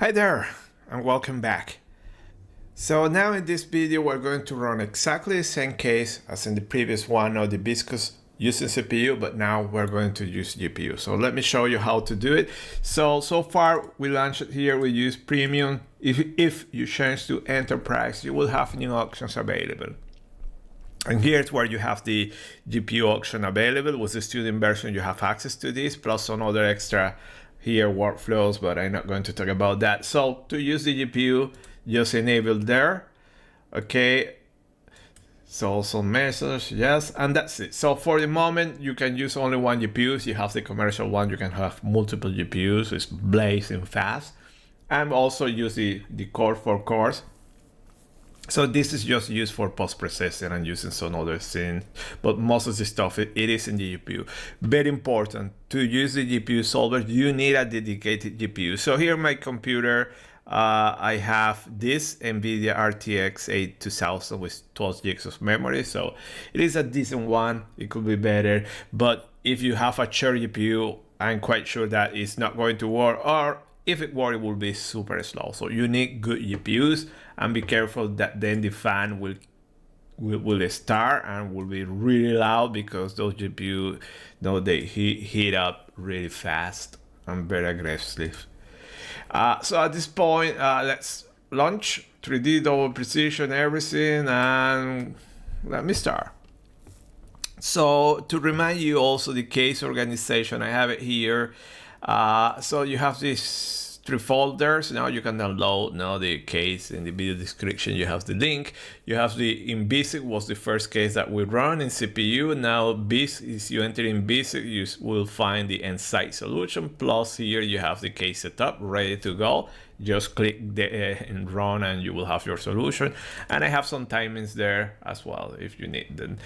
Hi there and welcome back. So now in this video we're going to run exactly the same case as in the previous one of the Viscous using CPU, but now we're going to use GPU. So let me show you how to do it. So far we launched it here, we use Premium. If you change to Enterprise, you will have new options available. And here's where you have the GPU option available. With the student version, you have access to this, plus some other extra here workflows, but I'm not going to talk about that. So to use the GPU, just enable there. Okay. So some measures, yes, and that's it. So for the moment, you can use only one GPU. If you have the commercial one, you can have multiple GPUs. It's blazing fast. And also use the core for cores. So this is just used for post-processing and using some other things, but most of the stuff, it is in the GPU. Very important, to use the GPU solver, you need a dedicated GPU. So here my computer, I have this NVIDIA RTX 8000 with 12 gigs of memory. So it is a decent one, it could be better. But if you have a shared GPU, I'm quite sure that it's not going to work, or if it were, it will be super slow. So you need good GPUs, and be careful that then the fan will start and will be really loud, because those GPUs, they heat up really fast and very aggressively. So at this point, let's launch 3D double precision, everything, and let me start. So to remind you also the case organization, I have it here. So you have these 3 folders. Now you can download the case. In the video description you have the link. You have in Basic was the first case that we run in CPU. Now is you enter in Basic, you will find the Ansys solution. Plus here you have the case setup ready to go. Just click and run and you will have your solution. And I have some timings there as well if you need them.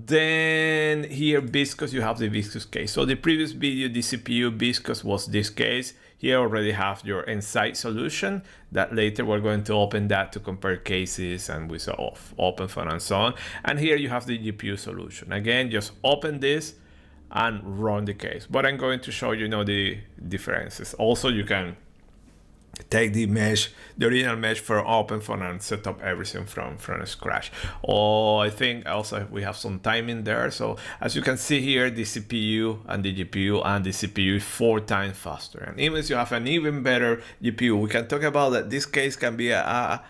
Then here Viscous, you have the Viscous case. So the previous video, the CPU Viscous was this case. Here already have your Ansys solution that later we're going to open that to compare cases and with OpenFOAM and so on. And here you have the GPU solution. Again, just open this and run the case. But I'm going to show you the differences. Also, you can take the original mesh for OpenFOAM and set up everything from scratch. I think also we have some timing there. So as you can see here, the CPU and the GPU and the CPU is 4 times faster. And even if you have an even better GPU, we can talk about that this case can be a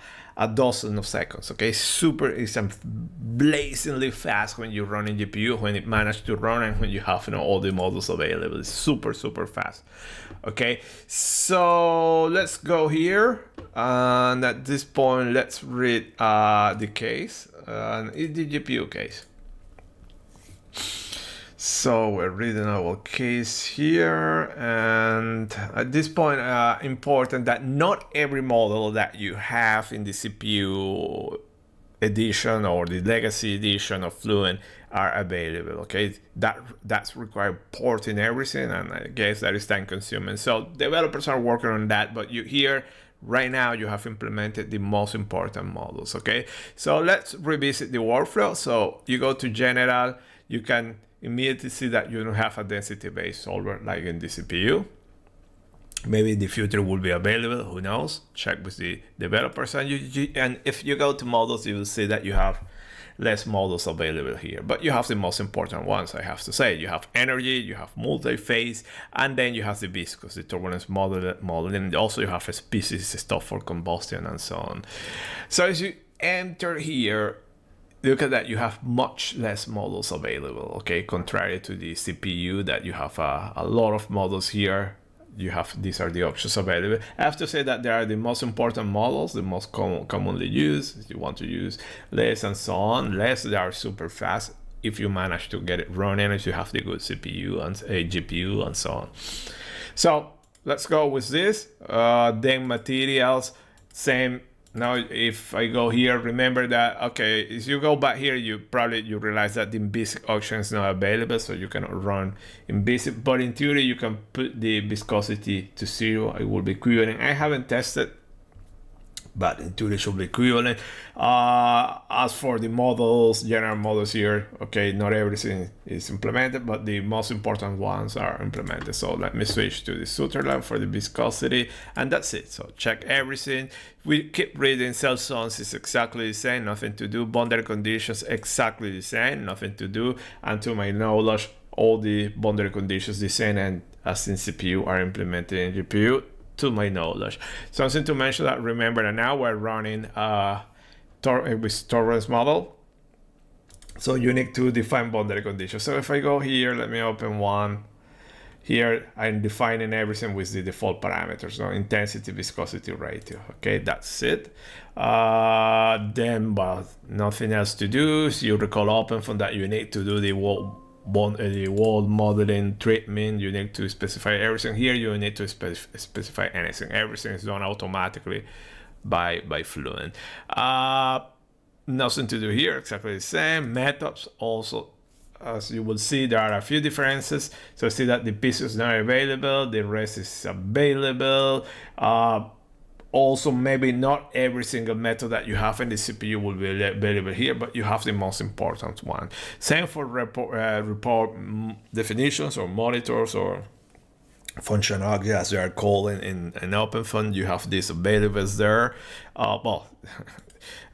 dozen of seconds. Okay, it's blazingly fast when you run in GPU, when it managed to run, and when you have all the models available. It's super fast. Okay, so let's go here, and at this point let's read the case, and it's the GPU case. So we're reading our case here, and at this point, important that not every model that you have in the CPU edition or the legacy edition of Fluent are available. Okay, that's required porting everything, and I guess that is time consuming. So developers are working on that, but here right now you have implemented the most important models. Okay, so let's revisit the workflow. So you go to General, you can immediately see that you don't have a density-based solver like in the CPU. Maybe in the future will be available, who knows? Check with the developers, and if you go to models, you will see that you have less models available here, but you have the most important ones, I have to say. You have energy, you have multi-phase, and then you have the Viscous, the turbulence model, and also you have a species stuff for combustion and so on. So as you enter here, look at that, you have much less models available, okay? Contrary to the CPU that you have a lot of models here. These are the options available. I have to say that they are the most important models, the most commonly used. If you want to use less and so on, they are super fast if you manage to get it running, if you have the good CPU and a GPU and so on. So let's go with this. Then materials, same. Now, if I go here, remember that, okay, if you go back here, you realize that the Basic option is not available, so you cannot run in Basic. But in theory, you can put the viscosity to 0. It will be queuing. I haven't tested but in theory should be equivalent. As for the models, general models here, okay, not everything is implemented, but the most important ones are implemented. So let me switch to the Sutherland for the viscosity, and that's it. So check everything. We keep reading cell zones is exactly the same, nothing to do. Boundary conditions exactly the same, nothing to do. And to my knowledge, all the boundary conditions the same, and as in CPU are implemented in GPU. To my knowledge. Something to mention that remember that now we're running with turbulence model. So you need to define boundary conditions. So if I go here, let me open one. Here I'm defining everything with the default parameters. So intensity, viscosity, ratio. Okay, that's it. Then, but nothing else to do. So you recall OpenFOAM that you need to do the wall modeling treatment. You need to specify everything. Here you need to specify anything. Everything is done automatically by Fluent. Nothing to do here, exactly the same. Methods also, as you will see, there are a few differences. So see that the piece is not available, the rest is available. Also, maybe not every single method that you have in the CPU will be available here, but you have the most important one. Same for report definitions or monitors or function objects, as they are called in OpenFOAM. You have these available there. Well,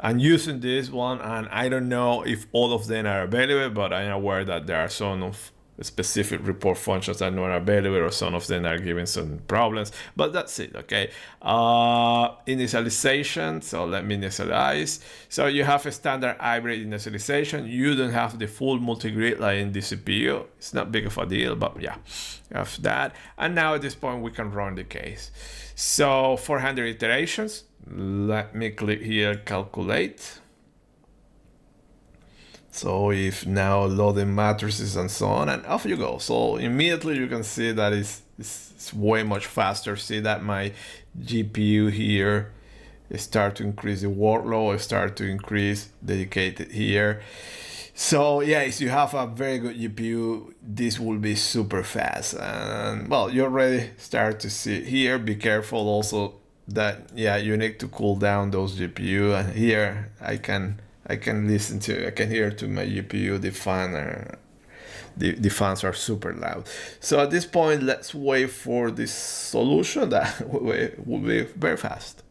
I'm using this one, and I don't know if all of them are available, but I'm aware that there are some of specific report functions that are not available, or some of them are giving some problems, but that's it. Okay, initialization, so let me initialize. So you have a standard hybrid initialization. You don't have the full multi-grid like in the CPU. It's not big of a deal, but yeah, you have that. And now at this point we can run the case. So 400 iterations. Let me click here, calculate. So if now loading matrices and so on, and off you go. So immediately you can see that it's way much faster. See that my GPU here start to increase the workload, start to increase dedicated here. So yeah, if you have a very good GPU, this will be super fast. And well, you already start to see here. Be careful also that you need to cool down those GPU. And here I can hear to my GPU the fan. The fans are super loud. So at this point, let's wait for this solution that will be very fast.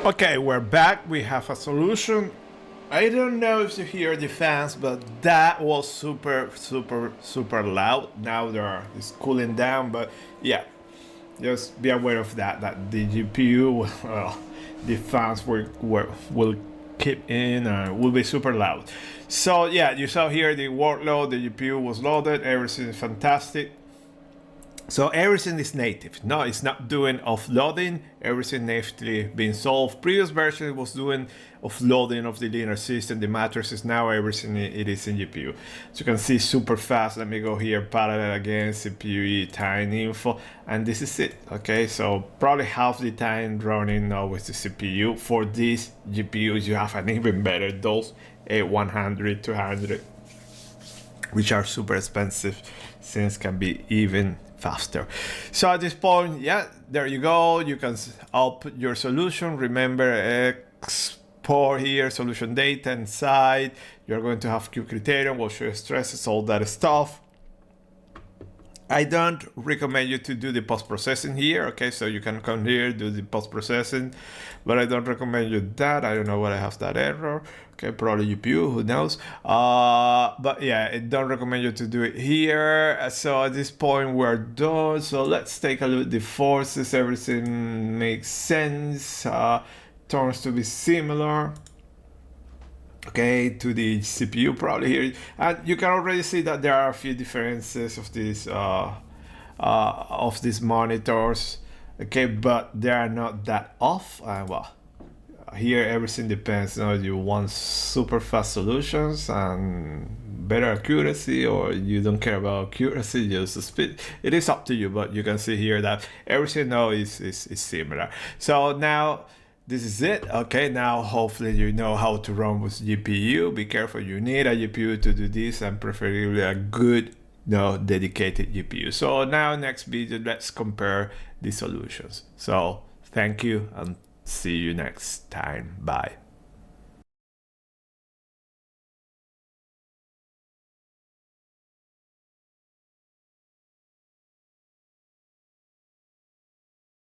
Okay, we're back. We have a solution. I don't know if you hear the fans, but that was super loud. Now it's cooling down, but yeah, just be aware of that the GPU, well, the fans will keep in and will be super loud. So yeah, you saw here the workload, the GPU was loaded, everything is fantastic. So everything is native. No, it's not doing offloading. Everything natively being solved. Previous version was doing offloading of the linear system, the matrices. Now everything it is in GPU. So you can see super fast. Let me go here, parallel again, CPU time info, and this is it. Okay, so probably half the time running now with the CPU. For these GPUs, you have an even better. Those 100, 200, which are super expensive, since can be even faster. So at this point, yeah, there you go. You can output your solution. Remember, export here solution data inside. You're going to have Q criterion, will show stresses, all that stuff. I don't recommend you to do the post-processing here. Okay, so you can come here, do the post-processing, but I don't recommend you that. I don't know why I have that error. Okay, probably GPU, who knows? But yeah, I don't recommend you to do it here. So at this point, we're done. So let's take a look at the forces. Everything makes sense. Turns to be similar. Okay, to the CPU probably here, and you can already see that there are a few differences of these monitors. Okay, but they are not that off. Well, here everything depends. You want super fast solutions, and better accuracy, or you don't care about accuracy, just the speed. It is up to you, but you can see here that everything now is similar. So now this is it. Okay, now hopefully you know how to run with GPU. Be careful, you need a GPU to do this, and preferably a good, dedicated GPU. So now next video, let's compare the solutions. So thank you and see you next time. Bye.